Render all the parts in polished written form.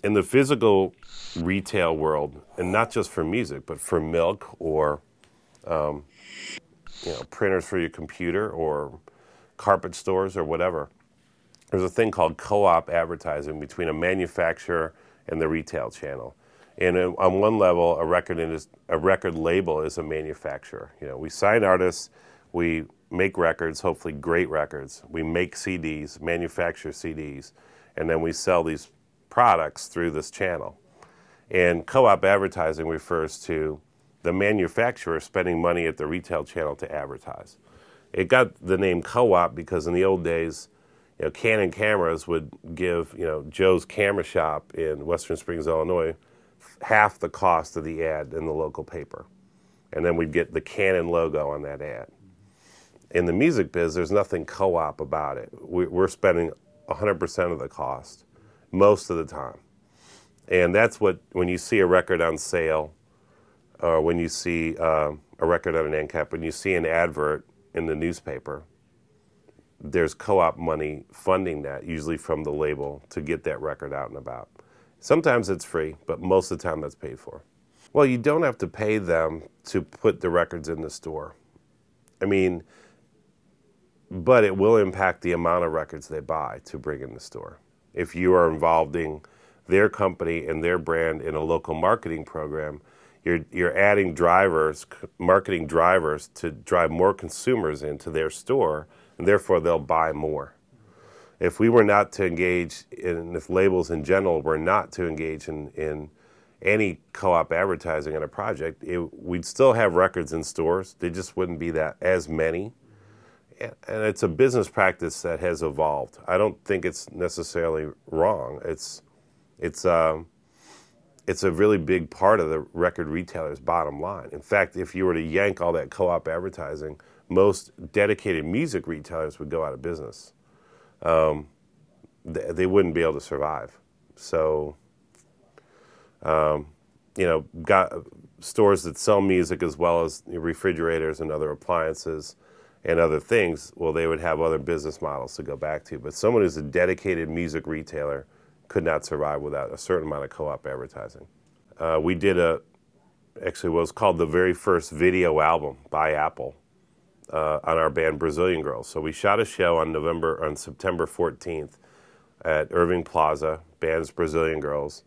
in the physical retail world, and not just for music, but for milk or printers for your computer or carpet stores or whatever, there's a thing called co-op advertising between a manufacturer and the retail channel. And on one level, a record label is a manufacturer. We sign artists, we make records, hopefully great records. We make CDs, manufacture CDs, and then we sell these products through this channel. And co-op advertising refers to the manufacturer spending money at the retail channel to advertise. It got the name co-op because in the old days, Canon cameras would give, Joe's Camera Shop in Western Springs, Illinois, half the cost of the ad in the local paper. And then we'd get the Canon logo on that ad. In the music biz, there's nothing co-op about it. We're spending 100% of the cost most of the time. And that's when you see a record on sale, or when you see a record on an end cap, when you see an advert in the newspaper, there's co-op money funding that, usually from the label, to get that record out and about. Sometimes it's free, but most of the time that's paid for. Well, you don't have to pay them to put the records in the store. But it will impact the amount of records they buy to bring in the store. If you are involving their company and their brand in a local marketing program, you're adding marketing drivers to drive more consumers into their store, and therefore they'll buy more. If we were not to engage if labels in general were not to engage in any co-op advertising on a project, we'd still have records in stores. They just wouldn't be as many. And it's a business practice that has evolved. I don't think it's necessarily wrong. It's a really big part of the record retailer's bottom line. In fact, if you were to yank all that co-op advertising, most dedicated music retailers would go out of business. They wouldn't be able to survive. So, got stores that sell music as well as refrigerators and other appliances and other things, well, they would have other business models to go back to. But someone who's a dedicated music retailer could not survive without a certain amount of co-op advertising. We did what was called the very first video album by Apple on our band Brazilian Girls. So we shot a show on September 14th at Irving Plaza, band's Brazilian Girls.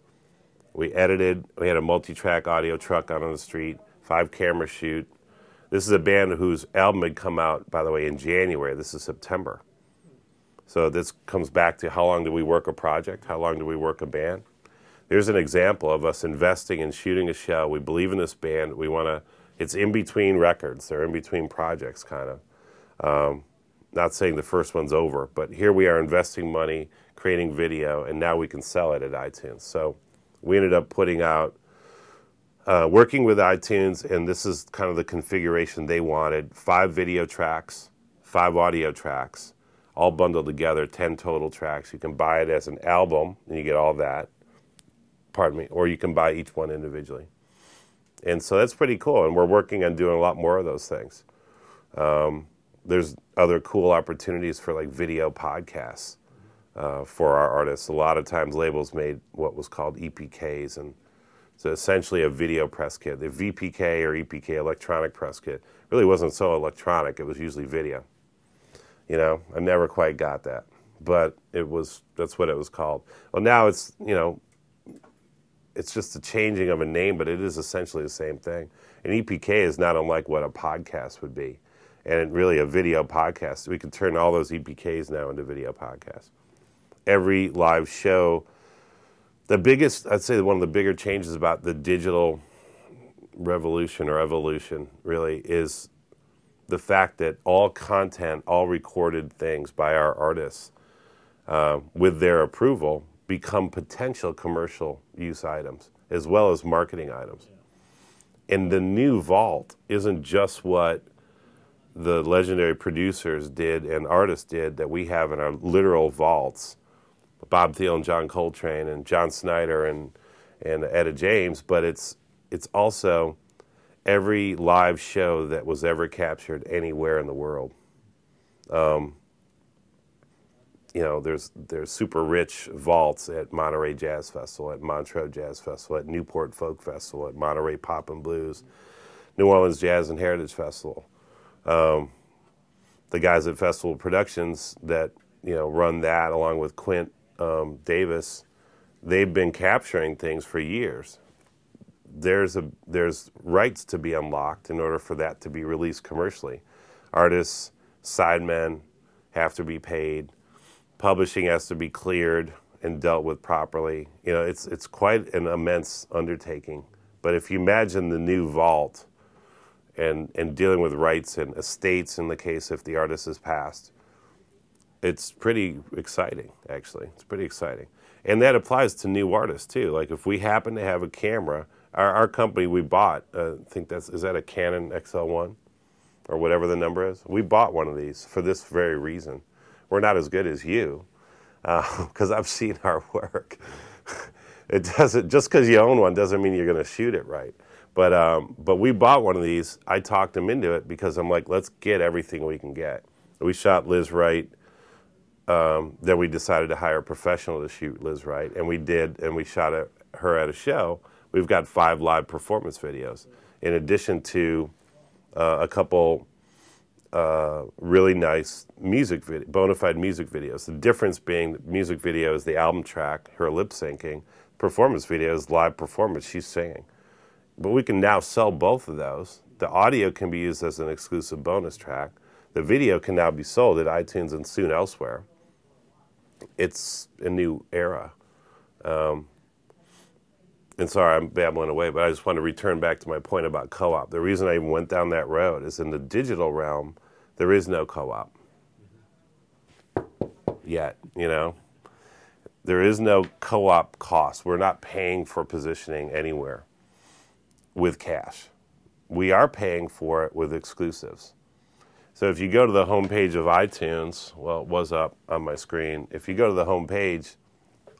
We edited, we had a multi-track audio truck out on the street, 5-camera shoot. This is a band whose album had come out, by the way, in January. This is September. So this comes back to how long do we work a project? How long do we work a band? There's an example of us investing in shooting a show. We believe in this band. It's in between records. They're in between projects, kind of. Not saying the first one's over, but here we are investing money, creating video, and now we can sell it at iTunes. So we ended up putting out, working with iTunes, and this is kind of the configuration they wanted: 5 video tracks, 5 audio tracks, all bundled together, 10 total tracks. You can buy it as an album, and you get all that, or you can buy each one individually. And so that's pretty cool, and we're working on doing a lot more of those things. There's other cool opportunities for like video podcasts for our artists. A lot of times labels made what was called EPKs, and so essentially a video press kit. The VPK or EPK, electronic press kit, really wasn't so electronic. It was usually video. I never quite got that, but that's what it was called. Well, now it's just a changing of a name, but it is essentially the same thing. An EPK is not unlike what a podcast would be, and really a video podcast. We can turn all those EPKs now into video podcasts. Every live show, I'd say one of the bigger changes about the digital revolution or evolution really is the fact that all content, all recorded things by our artists, with their approval, become potential commercial use items as well as marketing items. Yeah. And the new vault isn't just what the legendary producers did and artists did that we have in our literal vaults, Bob Thiele and John Coltrane and John Snyder and Etta James, but it's also every live show that was ever captured anywhere in the world. there's super rich vaults at Monterey Jazz Festival, at Montreux Jazz Festival, at Newport Folk Festival, at Monterey Pop and Blues, New Orleans Jazz and Heritage Festival. The guys at Festival Productions that run that, along with Quint Davis, they've been capturing things for years. There's rights to be unlocked in order for that to be released commercially. Artists, sidemen have to be paid. Publishing has to be cleared and dealt with properly. It's quite an immense undertaking. But if you imagine the new vault and dealing with rights and estates in the case if the artist has passed, it's pretty exciting, actually. It's pretty exciting. And that applies to new artists, too. Like if we happen to have a camera, our company we bought, I think is that a Canon XL1 or whatever the number is? We bought one of these for this very reason. We're not as good as you, because I've seen our work. It doesn't, just because you own one doesn't mean you're going to shoot it right. But we bought one of these. I talked him into it because I'm like, let's get everything we can get. We shot Liz Wright. Then we decided to hire a professional to shoot Liz Wright, and we did, and we shot her at a show. We've got 5 live performance videos, in addition to a couple really nice bona fide music videos. The difference being the music video is the album track, her lip syncing. Performance video is live performance, she's singing. But we can now sell both of those. The audio can be used as an exclusive bonus track. The video can now be sold at iTunes and soon elsewhere. It's a new era. And sorry, I'm babbling away, but I just want to return back to my point about co-op. The reason I even went down that road is in the digital realm, there is no co-op yet, There is no co-op cost. We're not paying for positioning anywhere with cash. We are paying for it with exclusives. So if you go to the homepage of iTunes, well, it was up on my screen. If you go to the homepage,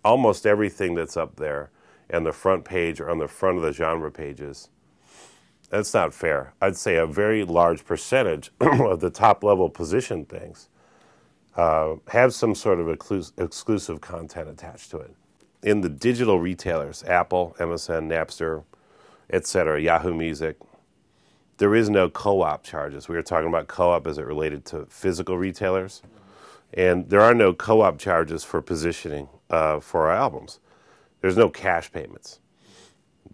almost everything that's up there and the front page or on the front of the genre pages, that's not fair. I'd say a very large percentage of the top-level position things have some sort of exclusive content attached to it. In the digital retailers, Apple, MSN, Napster, etc., Yahoo Music, there is no co-op charges. We were talking about co-op as it related to physical retailers. And there are no co-op charges for positioning for our albums. There's no cash payments.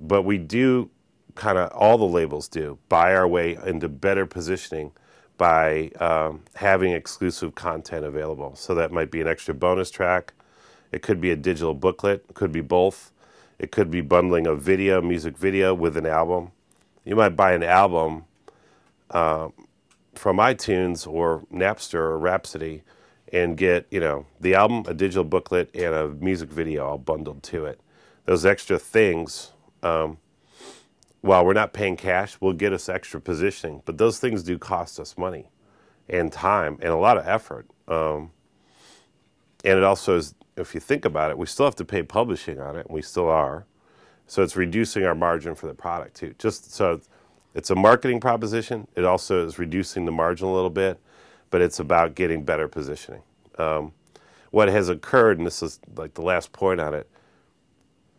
But we do, kind of all the labels do, buy our way into better positioning by having exclusive content available. So that might be an extra bonus track. It could be a digital booklet. It could be both. It could be bundling a music video with an album. You might buy an album from iTunes or Napster or Rhapsody and get, the album, a digital booklet, and a music video all bundled to it. Those extra things, while we're not paying cash, will get us extra positioning. But those things do cost us money and time and a lot of effort. And it also is, if you think about it, we still have to pay publishing on it, and we still are. So it's reducing our margin for the product, too. Just so it's a marketing proposition. It also is reducing the margin a little bit, but it's about getting better positioning. What has occurred, and this is like the last point on it,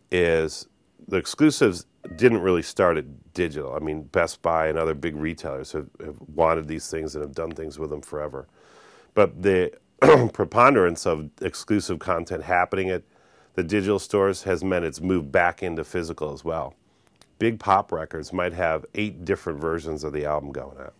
is the exclusives didn't really start at digital. I mean, Best Buy and other big retailers have wanted these things and have done things with them forever. But the preponderance of exclusive content happening at the digital stores has meant it's moved back into physical as well. Big pop records might have 8 different versions of the album going out.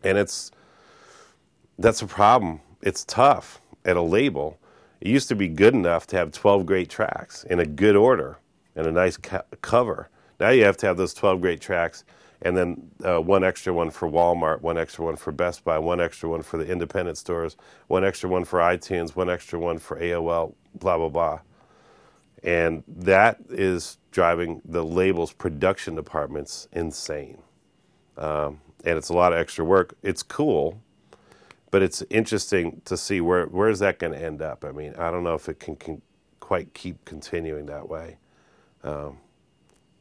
And that's a problem. It's tough at a label. It used to be good enough to have 12 great tracks in a good order and a nice cover. Now you have to have those 12 great tracks and then one extra one for Walmart, one extra one for Best Buy, one extra one for the independent stores, one extra one for iTunes, one extra one for AOL, blah, blah, blah. And that is driving the label's production departments insane. And it's a lot of extra work. It's cool, but it's interesting to see where is that going to end up. I mean, I don't know if it can quite keep continuing that way.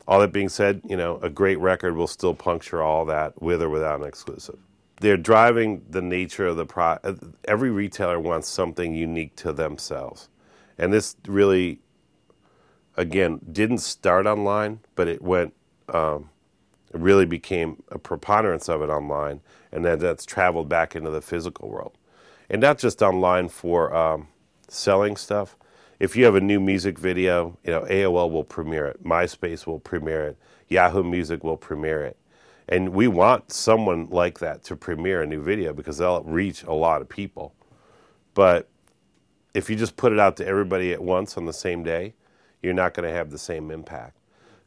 All that being said, a great record will still puncture all that with or without an exclusive. they're driving the nature of the every retailer wants something unique to themselves. And this really, again, didn't start online, but it went, it really became a preponderance of it online, and then that's traveled back into the physical world. And not just online for selling stuff. If you have a new music video, AOL will premiere it, MySpace will premiere it, Yahoo Music will premiere it. And we want someone like that to premiere a new video because they'll reach a lot of people. But if you just put it out to everybody at once on the same day, you're not going to have the same impact.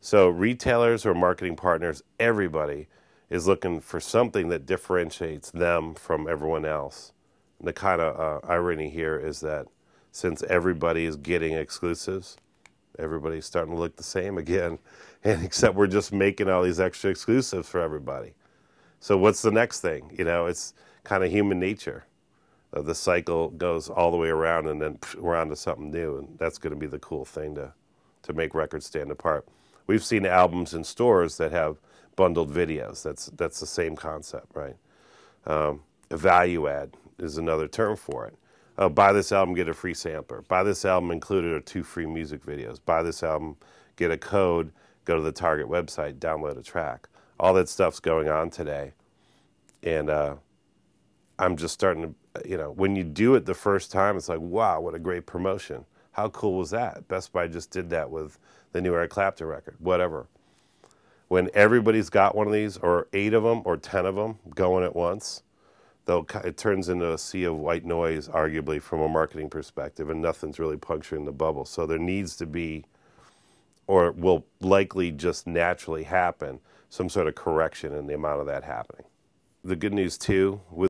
So retailers or marketing partners, everybody is looking for something that differentiates them from everyone else. And the kind of irony here is that since everybody is getting exclusives, everybody's starting to look the same again, and except we're just making all these extra exclusives for everybody. So what's the next thing? It's kind of human nature. The cycle goes all the way around, and then we're on to something new, and that's going to be the cool thing to make records stand apart. We've seen albums in stores that have bundled videos. That's the same concept, right? A value add is another term for it. Buy this album, get a free sampler. Buy this album, included are 2 free music videos. Buy this album, get a code, go to the Target website, download a track. All that stuff's going on today. And I'm just starting to, when you do it the first time, it's like, wow, what a great promotion. How cool was that? Best Buy just did that with the new Eric Clapton record, whatever. When everybody's got one of these, or 8 of them, or 10 of them going at once, it turns into a sea of white noise, arguably, from a marketing perspective, and nothing's really puncturing the bubble. So there needs to be, or will likely just naturally happen, some sort of correction in the amount of that happening. The good news, too, with